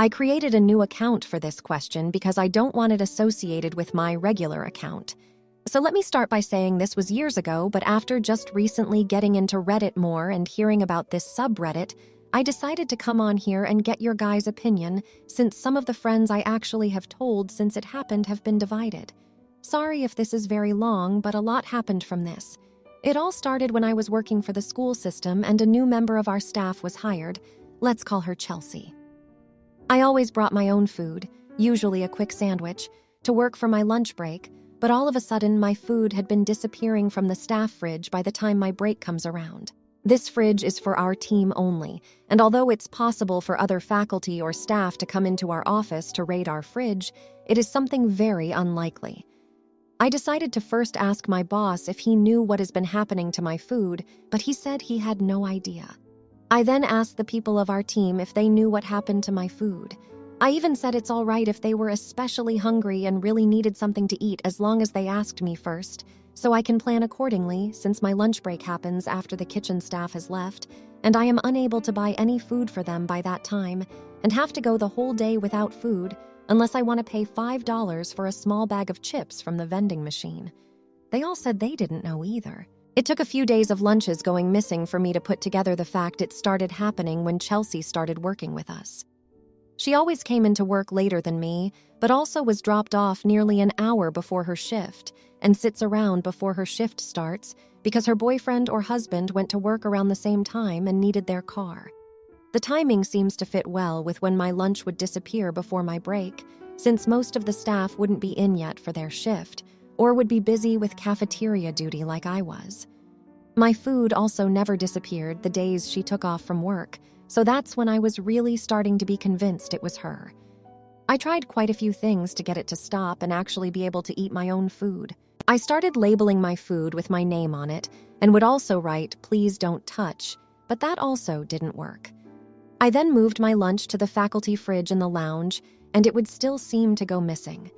I created a new account for this question because I don't want it associated with my regular account. So let me start by saying this was years ago, but after just recently getting into Reddit more and hearing about this subreddit, I decided to come on here and get your guys' opinion, since some of the friends I actually have told since it happened have been divided. Sorry if this is very long, but a lot happened from this. It all started when I was working for the school system and a new member of our staff was hired. Let's call her Chelsea. I always brought my own food, usually a quick sandwich, to work for my lunch break, but all of a sudden my food had been disappearing from the staff fridge by the time my break comes around. This fridge is for our team only, and although it's possible for other faculty or staff to come into our office to raid our fridge, it is something very unlikely. I decided to first ask my boss if he knew what has been happening to my food, but he said he had no idea. I then asked the people of our team if they knew what happened to my food. I even said it's all right if they were especially hungry and really needed something to eat as long as they asked me first, so I can plan accordingly since my lunch break happens after the kitchen staff has left, and I am unable to buy any food for them by that time and have to go the whole day without food unless I want to pay $5 for a small bag of chips from the vending machine. They all said they didn't know either. It took a few days of lunches going missing for me to put together the fact it started happening when Chelsea started working with us. She always came into work later than me, but also was dropped off nearly an hour before her shift and sits around before her shift starts because her boyfriend or husband went to work around the same time and needed their car. The timing seems to fit well with when my lunch would disappear before my break, since most of the staff wouldn't be in yet for their shift, or would be busy with cafeteria duty like I was. My food also never disappeared the days she took off from work, so that's when I was really starting to be convinced it was her. I tried quite a few things to get it to stop and actually be able to eat my own food. I started labeling my food with my name on it and would also write, "Please don't touch," but that also didn't work. I then moved my lunch to the faculty fridge in the lounge, and it would still seem to go missing.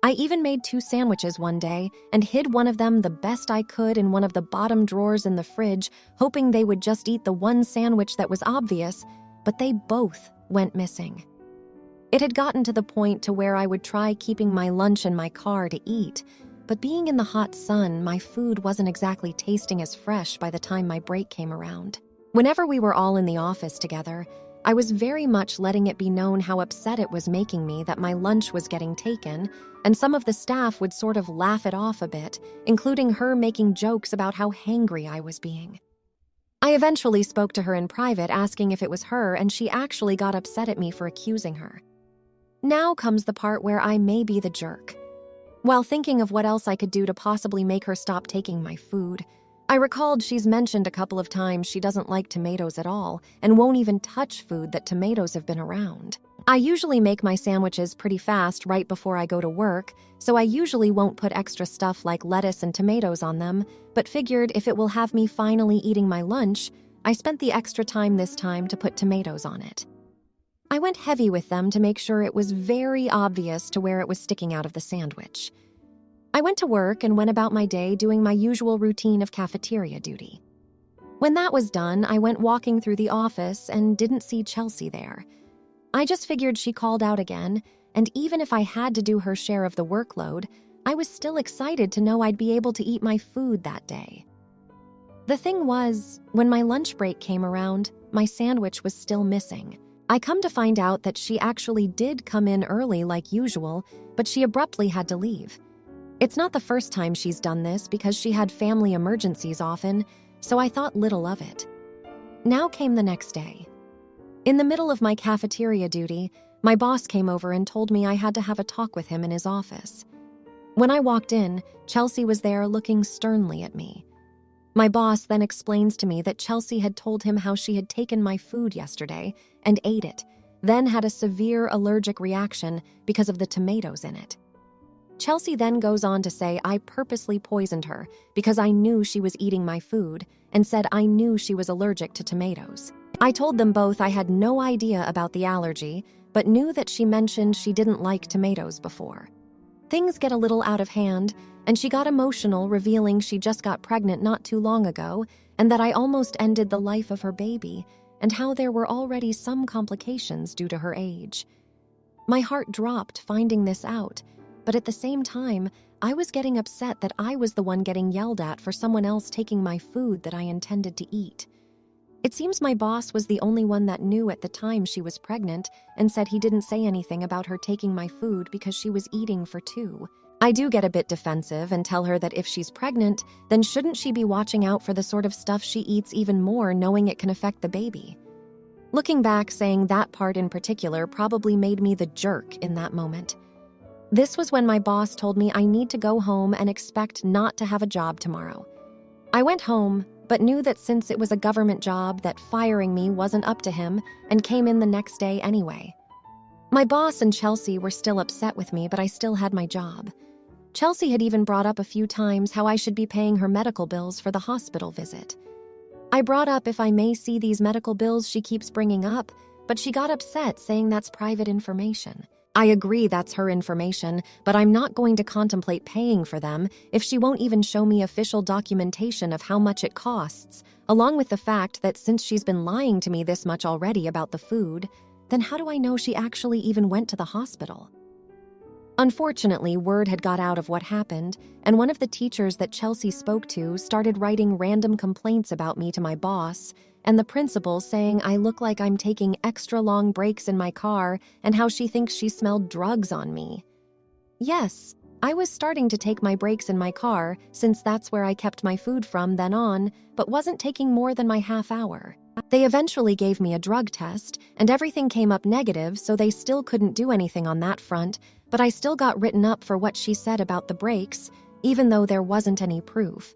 I even made 2 sandwiches one day and hid one of them the best I could in one of the bottom drawers in the fridge, hoping they would just eat the one sandwich that was obvious, but they both went missing. It had gotten to the point to where I would try keeping my lunch in my car to eat, but being in the hot sun, my food wasn't exactly tasting as fresh by the time my break came around. Whenever we were all in the office together, I was very much letting it be known how upset it was making me that my lunch was getting taken, and some of the staff would sort of laugh it off a bit, including her making jokes about how hangry I was being. I eventually spoke to her in private asking if it was her, and she actually got upset at me for accusing her. Now comes the part where I may be the jerk. While thinking of what else I could do to possibly make her stop taking my food, I recalled she's mentioned a couple of times she doesn't like tomatoes at all and won't even touch food that tomatoes have been around. I usually make my sandwiches pretty fast right before I go to work, so I usually won't put extra stuff like lettuce and tomatoes on them, but figured if it will have me finally eating my lunch, I spent the extra time this time to put tomatoes on it. I went heavy with them to make sure it was very obvious to where it was sticking out of the sandwich. I went to work and went about my day doing my usual routine of cafeteria duty. When that was done, I went walking through the office and didn't see Chelsea there. I just figured she called out again, and even if I had to do her share of the workload, I was still excited to know I'd be able to eat my food that day. The thing was, when my lunch break came around, my sandwich was still missing. I come to find out that she actually did come in early like usual, but she abruptly had to leave. It's not the first time she's done this because she had family emergencies often, so I thought little of it. Now came the next day. In the middle of my cafeteria duty, my boss came over and told me I had to have a talk with him in his office. When I walked in, Chelsea was there looking sternly at me. My boss then explains to me that Chelsea had told him how she had taken my food yesterday and ate it, then had a severe allergic reaction because of the tomatoes in it. Chelsea then goes on to say I purposely poisoned her because I knew she was eating my food and said I knew she was allergic to tomatoes. I told them both I had no idea about the allergy, but knew that she mentioned she didn't like tomatoes before. Things get a little out of hand, and she got emotional, revealing she just got pregnant not too long ago and that I almost ended the life of her baby, and how there were already some complications due to her age. My heart dropped finding this out, but at the same time, I was getting upset that I was the one getting yelled at for someone else taking my food that I intended to eat. It seems my boss was the only one that knew at the time she was pregnant and said he didn't say anything about her taking my food because she was eating for 2. I do get a bit defensive and tell her that if she's pregnant, then shouldn't she be watching out for the sort of stuff she eats even more, knowing it can affect the baby? Looking back, saying that part in particular probably made me the jerk in that moment. This was when my boss told me I need to go home and expect not to have a job tomorrow. I went home, but knew that since it was a government job, that firing me wasn't up to him, and came in the next day anyway. My boss and Chelsea were still upset with me, but I still had my job. Chelsea had even brought up a few times how I should be paying her medical bills for the hospital visit. I brought up if I may see these medical bills she keeps bringing up, but she got upset saying that's private information. I agree that's her information, but I'm not going to contemplate paying for them if she won't even show me official documentation of how much it costs, along with the fact that since she's been lying to me this much already about the food, then how do I know she actually even went to the hospital? Unfortunately, word had got out of what happened, and one of the teachers that Chelsea spoke to started writing random complaints about me to my boss, and the principal saying I look like I'm taking extra long breaks in my car and how she thinks she smelled drugs on me. Yes, I was starting to take my breaks in my car since that's where I kept my food from then on, but wasn't taking more than my half hour. They eventually gave me a drug test, and everything came up negative, so they still couldn't do anything on that front, but I still got written up for what she said about the breaks, even though there wasn't any proof.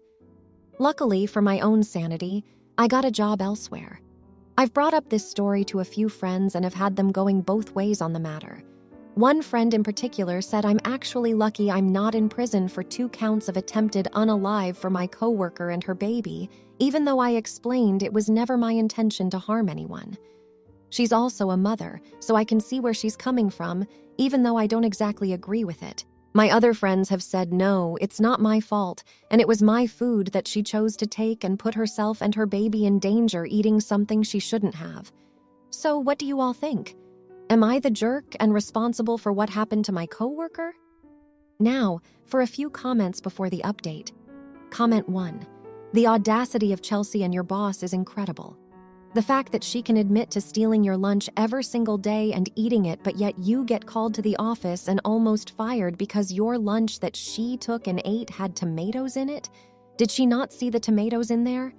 Luckily, for my own sanity, I got a job elsewhere. I've brought up this story to a few friends and have had them going both ways on the matter. One friend in particular said I'm actually lucky I'm not in prison for 2 counts of attempted unalive for my coworker and her baby, even though I explained it was never my intention to harm anyone. She's also a mother, so I can see where she's coming from, even though I don't exactly agree with it. My other friends have said no, it's not my fault, and it was my food that she chose to take and put herself and her baby in danger eating something she shouldn't have. So what do you all think? Am I the jerk and responsible for what happened to my coworker? Now, for a few comments before the update. Comment 1. The audacity of Chelsea and your boss is incredible. The fact that she can admit to stealing your lunch every single day and eating it, but yet you get called to the office and almost fired because your lunch that she took and ate had tomatoes in it? Did she not see the tomatoes in there?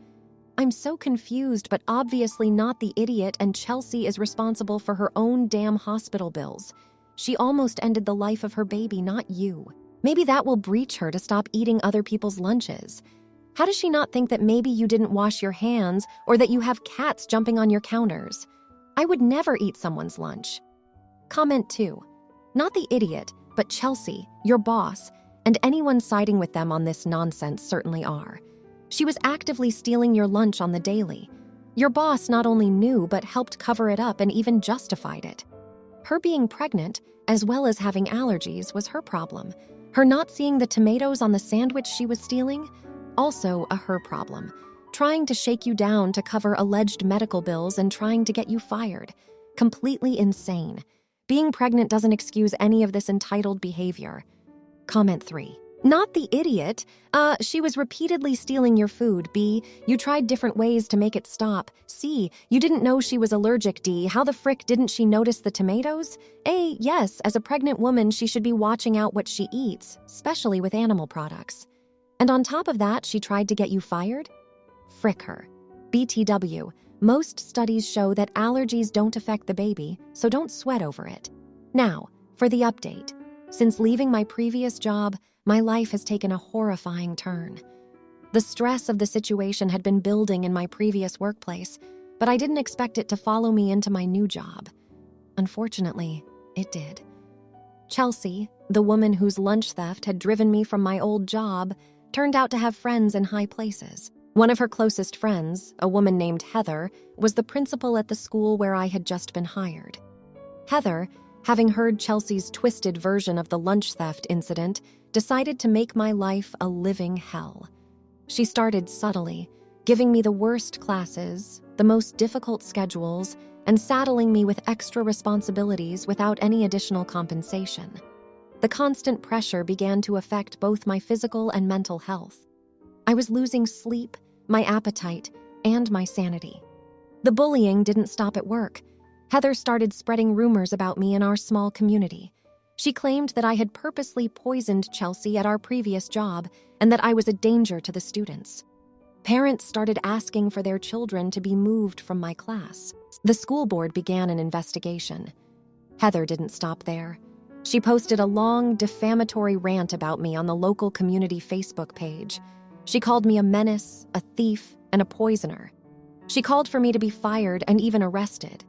I'm so confused, but obviously not the idiot, and Chelsea is responsible for her own damn hospital bills. She almost ended the life of her baby, not you. Maybe that will breach her to stop eating other people's lunches. How does she not think that maybe you didn't wash your hands or that you have cats jumping on your counters? I would never eat someone's lunch. Comment 2. Not the idiot, but Chelsea, your boss, and anyone siding with them on this nonsense certainly are. She was actively stealing your lunch on the daily. Your boss not only knew but helped cover it up and even justified it. Her being pregnant, as well as having allergies, was her problem. Her not seeing the tomatoes on the sandwich she was stealing? Also a her problem. Trying to shake you down to cover alleged medical bills and trying to get you fired. Completely insane. Being pregnant doesn't excuse any of this entitled behavior. Comment 3. Not the idiot. She was repeatedly stealing your food. B, you tried different ways to make it stop. C, you didn't know she was allergic. D, how the frick didn't she notice the tomatoes? A, yes, as a pregnant woman, she should be watching out what she eats, especially with animal products. And on top of that, she tried to get you fired? Frick her. BTW, most studies show that allergies don't affect the baby, so don't sweat over it. Now, for the update. Since leaving my previous job, my life has taken a horrifying turn. The stress of the situation had been building in my previous workplace, but I didn't expect it to follow me into my new job. Unfortunately, it did. Chelsea, the woman whose lunch theft had driven me from my old job, turned out to have friends in high places. One of her closest friends, a woman named Heather, was the principal at the school where I had just been hired. Heather, having heard Chelsea's twisted version of the lunch theft incident, decided to make my life a living hell. She started subtly, giving me the worst classes, the most difficult schedules, and saddling me with extra responsibilities without any additional compensation. The constant pressure began to affect both my physical and mental health. I was losing sleep, my appetite, and my sanity. The bullying didn't stop at work. Heather started spreading rumors about me in our small community. She claimed that I had purposely poisoned Chelsea at our previous job and that I was a danger to the students. Parents started asking for their children to be moved from my class. The school board began an investigation. Heather didn't stop there. She posted a long, defamatory rant about me on the local community Facebook page. She called me a menace, a thief, and a poisoner. She called for me to be fired and even arrested.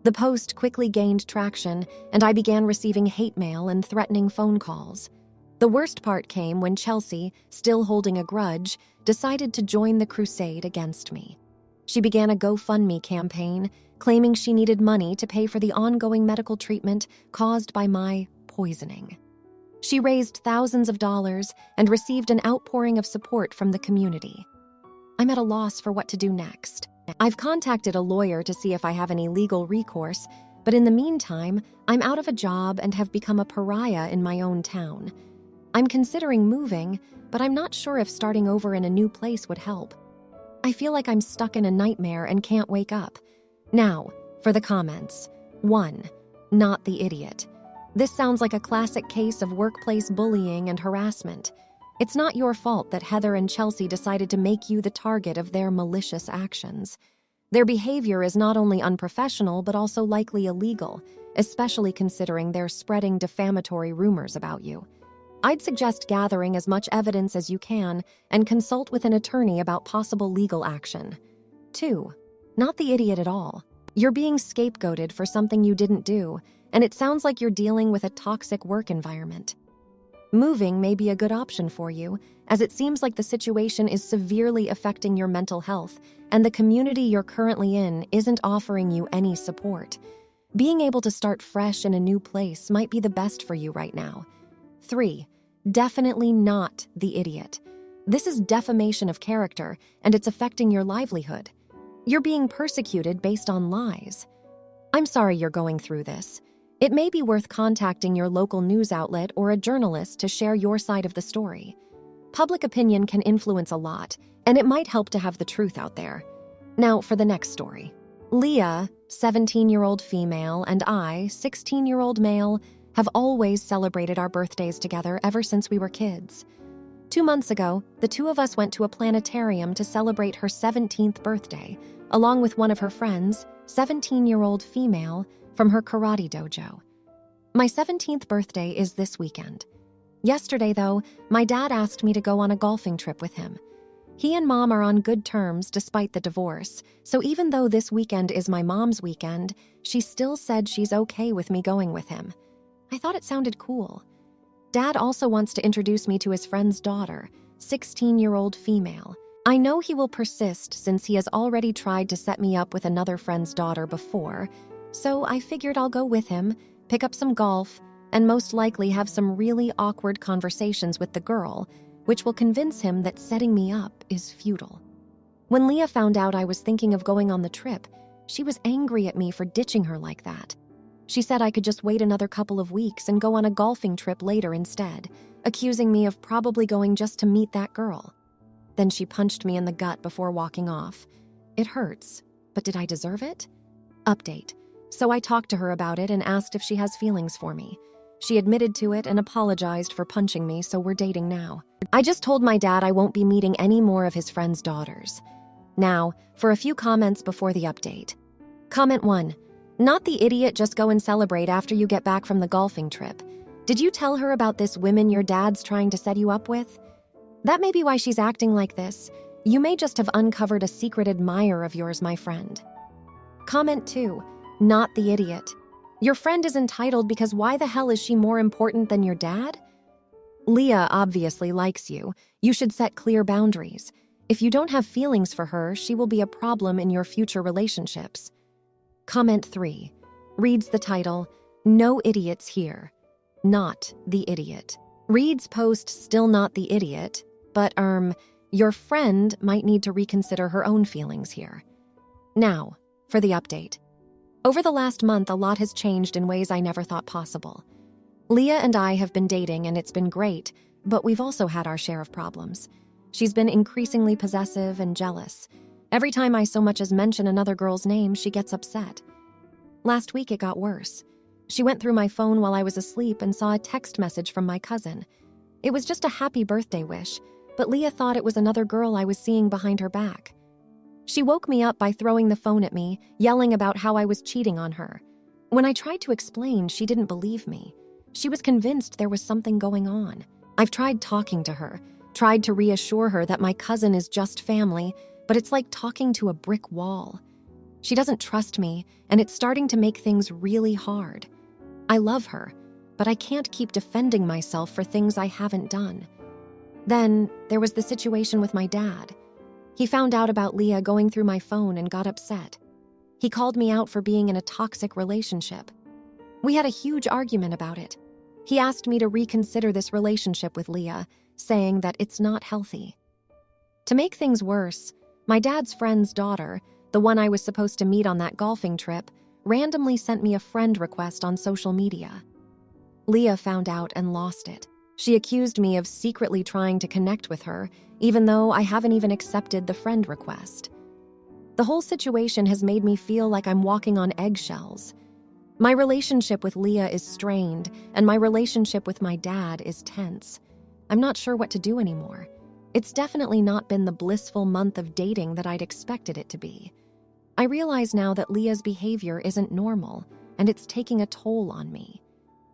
The post quickly gained traction, and I began receiving hate mail and threatening phone calls. The worst part came when Chelsea, still holding a grudge, decided to join the crusade against me. She began a GoFundMe campaign, claiming she needed money to pay for the ongoing medical treatment caused by my poisoning. She raised thousands of dollars and received an outpouring of support from the community. I'm at a loss for what to do next. I've contacted a lawyer to see if I have any legal recourse, but in the meantime, I'm out of a job and have become a pariah in my own town. I'm considering moving, but I'm not sure if starting over in a new place would help. I feel like I'm stuck in a nightmare and can't wake up. Now, for the comments. 1. Not the idiot. This sounds like a classic case of workplace bullying and harassment. It's not your fault that Heather and Chelsea decided to make you the target of their malicious actions. Their behavior is not only unprofessional but also likely illegal, especially considering they're spreading defamatory rumors about you. I'd suggest gathering as much evidence as you can and consult with an attorney about possible legal action. 2. Not the idiot at all. You're being scapegoated for something you didn't do, and it sounds like you're dealing with a toxic work environment. Moving may be a good option for you, as it seems like the situation is severely affecting your mental health, and the community you're currently in isn't offering you any support. Being able to start fresh in a new place might be the best for you right now. 3. Definitely not the idiot. This is defamation of character, and it's affecting your livelihood. You're being persecuted based on lies. I'm sorry you're going through this. It may be worth contacting your local news outlet or a journalist to share your side of the story. Public opinion can influence a lot, and it might help to have the truth out there. Now for the next story. Leah, 17-year-old female, and I, 16-year-old male, have always celebrated our birthdays together ever since we were kids. 2 months ago, the two of us went to a planetarium to celebrate her 17th birthday, along with one of her friends, 17-year-old female, from her karate dojo. My 17th birthday is this weekend. Yesterday, though, my dad asked me to go on a golfing trip with him. He and Mom are on good terms despite the divorce, so even though this weekend is my mom's weekend, she still said she's okay with me going with him. I thought it sounded cool. Dad also wants to introduce me to his friend's daughter, 16-year-old female. I know he will persist since he has already tried to set me up with another friend's daughter before, so I figured I'll go with him, pick up some golf, and most likely have some really awkward conversations with the girl, which will convince him that setting me up is futile. When Leah found out I was thinking of going on the trip, she was angry at me for ditching her like that. She said I could just wait another couple of weeks and go on a golfing trip later instead, accusing me of probably going just to meet that girl. Then she punched me in the gut before walking off. It hurts, but did I deserve it? Update. So I talked to her about it and asked if she has feelings for me. She admitted to it and apologized for punching me, so we're dating now. I just told my dad I won't be meeting any more of his friends' daughters. Now, for a few comments before the update. Comment 1. Not the idiot, just go and celebrate after you get back from the golfing trip. Did you tell her about this woman your dad's trying to set you up with? That may be why she's acting like this. You may just have uncovered a secret admirer of yours, my friend. Comment 2. Not the idiot. Your friend is entitled because why the hell is she more important than your dad? Leah obviously likes you. You should set clear boundaries. If you don't have feelings for her, she will be a problem in your future relationships. Comment 3. Reads the title, No Idiots Here. Not the idiot. Reads post still not the idiot, but your friend might need to reconsider her own feelings here. Now, for the update. Over the last month, a lot has changed in ways I never thought possible. Leah and I have been dating and it's been great, but we've also had our share of problems. She's been increasingly possessive and jealous. Every time I so much as mention another girl's name, she gets upset. Last week it got worse. She went through my phone while I was asleep and saw a text message from my cousin. It was just a happy birthday wish, but Leah thought it was another girl I was seeing behind her back. She woke me up by throwing the phone at me, yelling about how I was cheating on her. When I tried to explain, she didn't believe me. She was convinced there was something going on. I've tried talking to her, tried to reassure her that my cousin is just family, but it's like talking to a brick wall. She doesn't trust me, and it's starting to make things really hard. I love her, but I can't keep defending myself for things I haven't done. Then, there was the situation with my dad. He found out about Leah going through my phone and got upset. He called me out for being in a toxic relationship. We had a huge argument about it. He asked me to reconsider this relationship with Leah, saying that it's not healthy. To make things worse, my dad's friend's daughter, the one I was supposed to meet on that golfing trip, randomly sent me a friend request on social media. Leah found out and lost it. She accused me of secretly trying to connect with her, even though I haven't even accepted the friend request. The whole situation has made me feel like I'm walking on eggshells. My relationship with Leah is strained, and my relationship with my dad is tense. I'm not sure what to do anymore. It's definitely not been the blissful month of dating that I'd expected it to be. I realize now that Leah's behavior isn't normal, and it's taking a toll on me.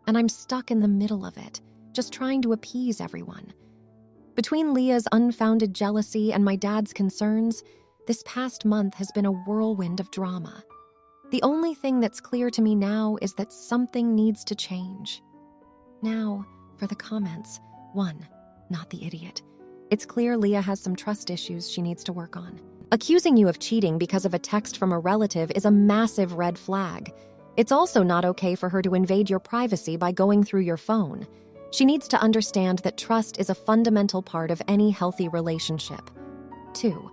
And I'm stuck in the middle of it, just trying to appease everyone. Between Leah's unfounded jealousy and my dad's concerns, this past month has been a whirlwind of drama. The only thing that's clear to me now is that something needs to change. Now, for the comments. 1. Not the idiot. It's clear Leah has some trust issues she needs to work on. Accusing you of cheating because of a text from a relative is a massive red flag. It's also not okay for her to invade your privacy by going through your phone. She needs to understand that trust is a fundamental part of any healthy relationship. 2.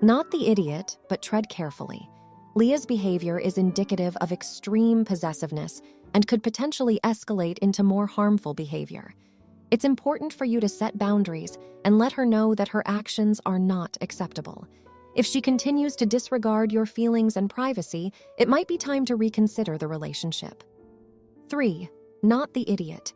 Not the idiot, but tread carefully. Leah's behavior is indicative of extreme possessiveness and could potentially escalate into more harmful behavior. It's important for you to set boundaries and let her know that her actions are not acceptable. If she continues to disregard your feelings and privacy, it might be time to reconsider the relationship. 3. Not the idiot.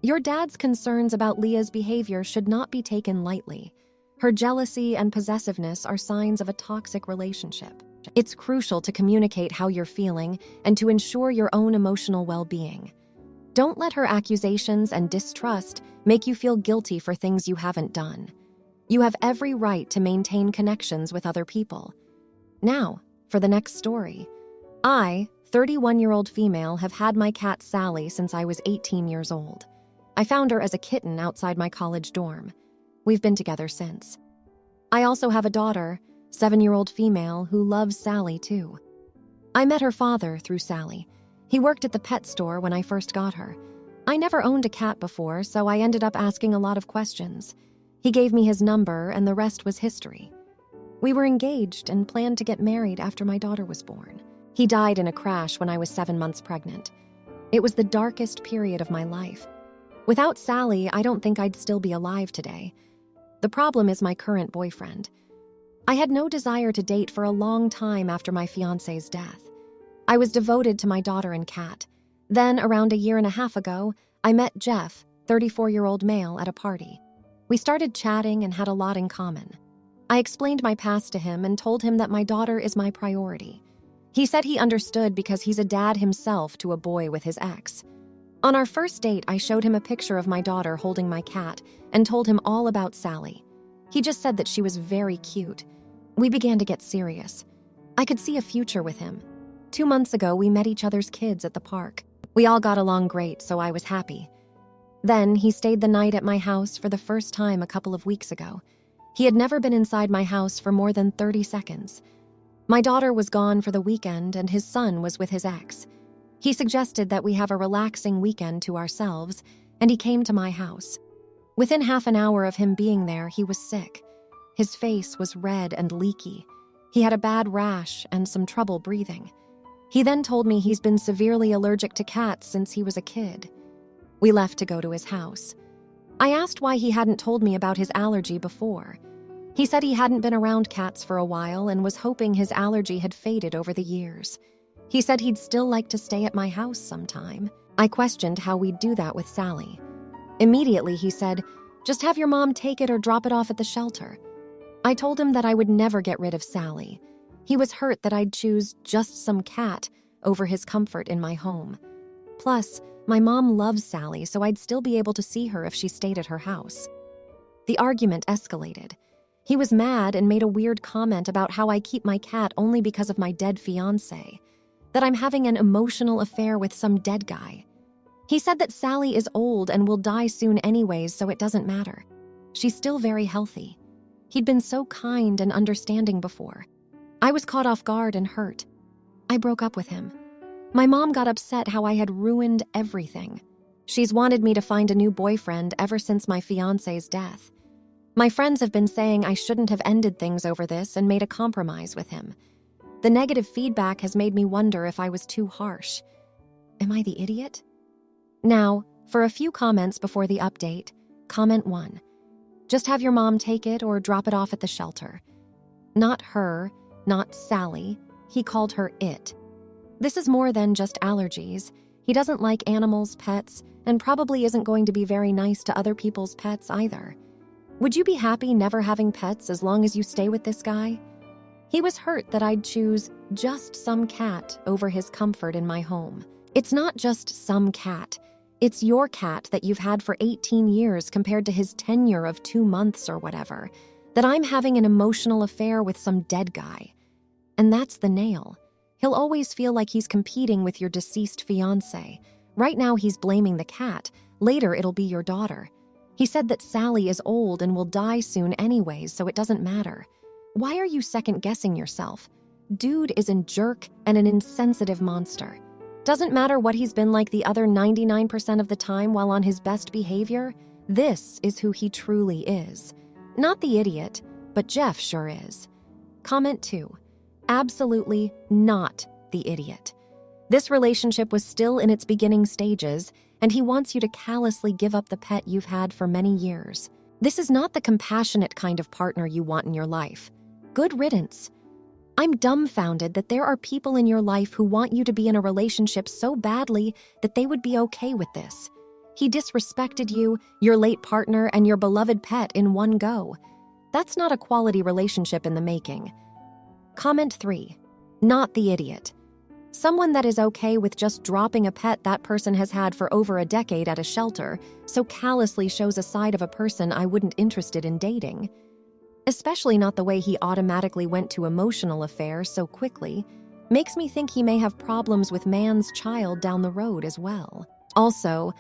Your dad's concerns about Leah's behavior should not be taken lightly. Her jealousy and possessiveness are signs of a toxic relationship. It's crucial to communicate how you're feeling and to ensure your own emotional well-being. Don't let her accusations and distrust make you feel guilty for things you haven't done. You have every right to maintain connections with other people. Now, for the next story. I, 31-year-old female, have had my cat Sally since I was 18 years old. I found her as a kitten outside my college dorm. We've been together since. I also have a daughter, 7-year-old female, who loves Sally too. I met her father through Sally. He worked at the pet store when I first got her. I never owned a cat before, so I ended up asking a lot of questions. He gave me his number, and the rest was history. We were engaged and planned to get married after my daughter was born. He died in a crash when I was 7 months pregnant. It was the darkest period of my life. Without Sally, I don't think I'd still be alive today. The problem is my current boyfriend. I had no desire to date for a long time after my fiancé's death. I was devoted to my daughter and cat. Then, around a year and a half ago, I met Jeff, 34-year-old male, at a party. We started chatting and had a lot in common. I explained my past to him and told him that my daughter is my priority. He said he understood because he's a dad himself to a boy with his ex. On our first date, I showed him a picture of my daughter holding my cat and told him all about Sally. He just said that she was very cute. We began to get serious. I could see a future with him. 2 months ago, we met each other's kids at the park. We all got along great, so I was happy. Then, he stayed the night at my house for the first time a couple of weeks ago. He had never been inside my house for more than 30 seconds. My daughter was gone for the weekend, and his son was with his ex. He suggested that we have a relaxing weekend to ourselves, and he came to my house. Within half an hour of him being there, he was sick. His face was red and leaky. He had a bad rash and some trouble breathing. He then told me he's been severely allergic to cats since he was a kid. We left to go to his house. I asked why he hadn't told me about his allergy before. He said he hadn't been around cats for a while and was hoping his allergy had faded over the years. He said he'd still like to stay at my house sometime. I questioned how we'd do that with Sally. Immediately, he said, "Just have your mom take it or drop it off at the shelter." I told him that I would never get rid of Sally. He was hurt that I'd choose just some cat over his comfort in my home. Plus, my mom loves Sally, so I'd still be able to see her if she stayed at her house. The argument escalated. He was mad and made a weird comment about how I keep my cat only because of my dead fiancé, that I'm having an emotional affair with some dead guy. He said that Sally is old and will die soon anyways, so it doesn't matter. She's still very healthy. He'd been so kind and understanding before. I was caught off guard and hurt. I broke up with him. My mom got upset how I had ruined everything. She's wanted me to find a new boyfriend ever since my fiancé's death. My friends have been saying I shouldn't have ended things over this and made a compromise with him. The negative feedback has made me wonder if I was too harsh. Am I the idiot? Now, for a few comments before the update. Comment 1. Just have your mom take it or drop it off at the shelter. Not her, not Sally. He called her it. This is more than just allergies. He doesn't like animals, pets, and probably isn't going to be very nice to other people's pets either. Would you be happy never having pets as long as you stay with this guy? He was hurt that I'd choose just some cat over his comfort in my home. It's not just some cat. It's your cat that you've had for 18 years compared to his tenure of 2 months or whatever, that I'm having an emotional affair with some dead guy. And that's the nail. He'll always feel like he's competing with your deceased fiancé. Right now he's blaming the cat. Later it'll be your daughter. He said that Sally is old and will die soon anyways, so it doesn't matter. Why are you second-guessing yourself? Dude is a jerk and an insensitive monster. Doesn't matter what he's been like the other 99% of the time while on his best behavior. This is who he truly is. Not the idiot, but Jeff sure is. Comment 2. Absolutely not the idiot. This relationship was still in its beginning stages, and he wants you to callously give up the pet you've had for many years. This is not the compassionate kind of partner you want in your life. Good riddance. I'm dumbfounded that there are people in your life who want you to be in a relationship so badly that they would be okay with this. He disrespected you, your late partner, and your beloved pet in one go. That's not a quality relationship in the making. Comment 3. Not the idiot. Someone that is okay with just dropping a pet that person has had for over a decade at a shelter so callously shows a side of a person I wouldn't interested in dating. Especially not the way he automatically went to emotional affairs so quickly. Makes me think he may have problems with man's child down the road as well. Also,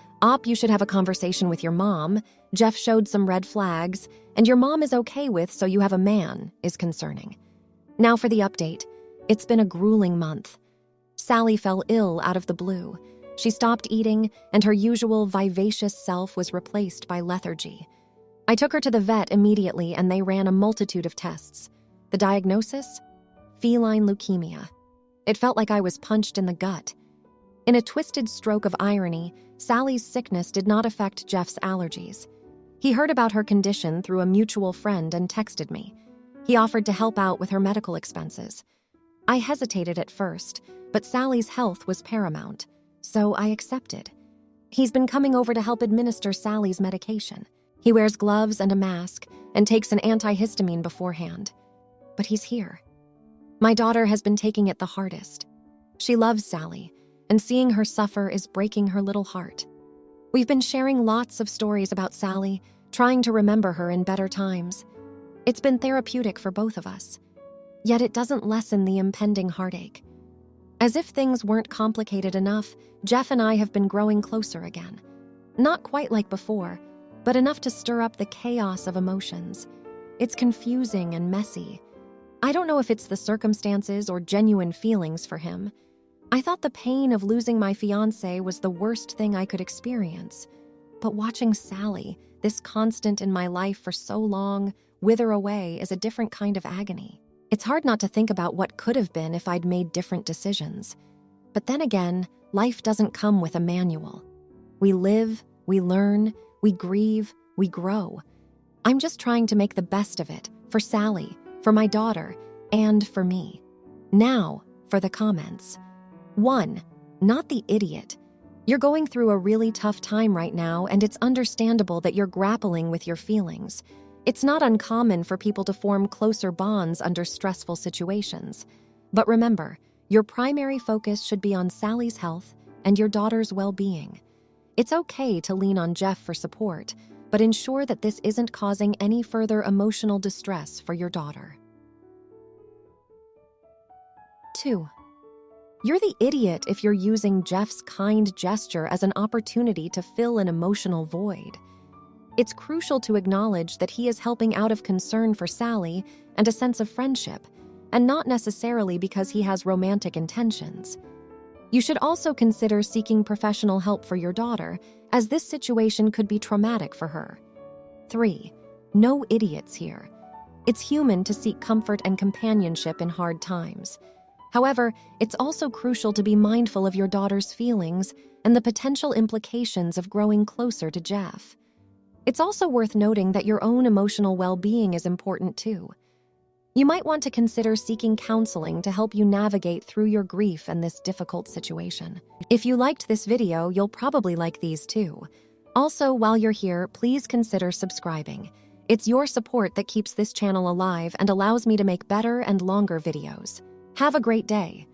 you should have a conversation with your mom. Jeff showed some red flags, and your mom is okay with so you have a man is concerning. Now for the update. It's been a grueling month. Sally fell ill out of the blue. She stopped eating, and her usual vivacious self was replaced by lethargy. I took her to the vet immediately, and they ran a multitude of tests. The diagnosis? Feline leukemia. It felt like I was punched in the gut. In a twisted stroke of irony, Sally's sickness did not affect Jeff's allergies. He heard about her condition through a mutual friend and texted me. He offered to help out with her medical expenses. I hesitated at first, but Sally's health was paramount, so I accepted. He's been coming over to help administer Sally's medication. He wears gloves and a mask and takes an antihistamine beforehand. But he's here. My daughter has been taking it the hardest. She loves Sally, and seeing her suffer is breaking her little heart. We've been sharing lots of stories about Sally, trying to remember her in better times. It's been therapeutic for both of us. Yet it doesn't lessen the impending heartache. As if things weren't complicated enough, Jeff and I have been growing closer again. Not quite like before, but enough to stir up the chaos of emotions. It's confusing and messy. I don't know if it's the circumstances or genuine feelings for him. I thought the pain of losing my fiancé was the worst thing I could experience. But watching Sally, this constant in my life for so long, wither away is a different kind of agony. It's hard not to think about what could have been if I'd made different decisions. But then again, life doesn't come with a manual. We live, we learn, we grieve, we grow. I'm just trying to make the best of it, for Sally, for my daughter, and for me. Now, for the comments. 1. Not the idiot. You're going through a really tough time right now, and it's understandable that you're grappling with your feelings. It's not uncommon for people to form closer bonds under stressful situations. But remember, your primary focus should be on Sally's health and your daughter's well-being. It's okay to lean on Jeff for support, but ensure that this isn't causing any further emotional distress for your daughter. 2. You're the idiot if you're using Jeff's kind gesture as an opportunity to fill an emotional void. It's crucial to acknowledge that he is helping out of concern for Sally and a sense of friendship, and not necessarily because he has romantic intentions. You should also consider seeking professional help for your daughter, as this situation could be traumatic for her. 3. No idiots here. It's human to seek comfort and companionship in hard times. However, it's also crucial to be mindful of your daughter's feelings and the potential implications of growing closer to Jeff. It's also worth noting that your own emotional well-being is important too. You might want to consider seeking counseling to help you navigate through your grief and this difficult situation. If you liked this video, you'll probably like these too. Also, while you're here, please consider subscribing. It's your support that keeps this channel alive and allows me to make better and longer videos. Have a great day.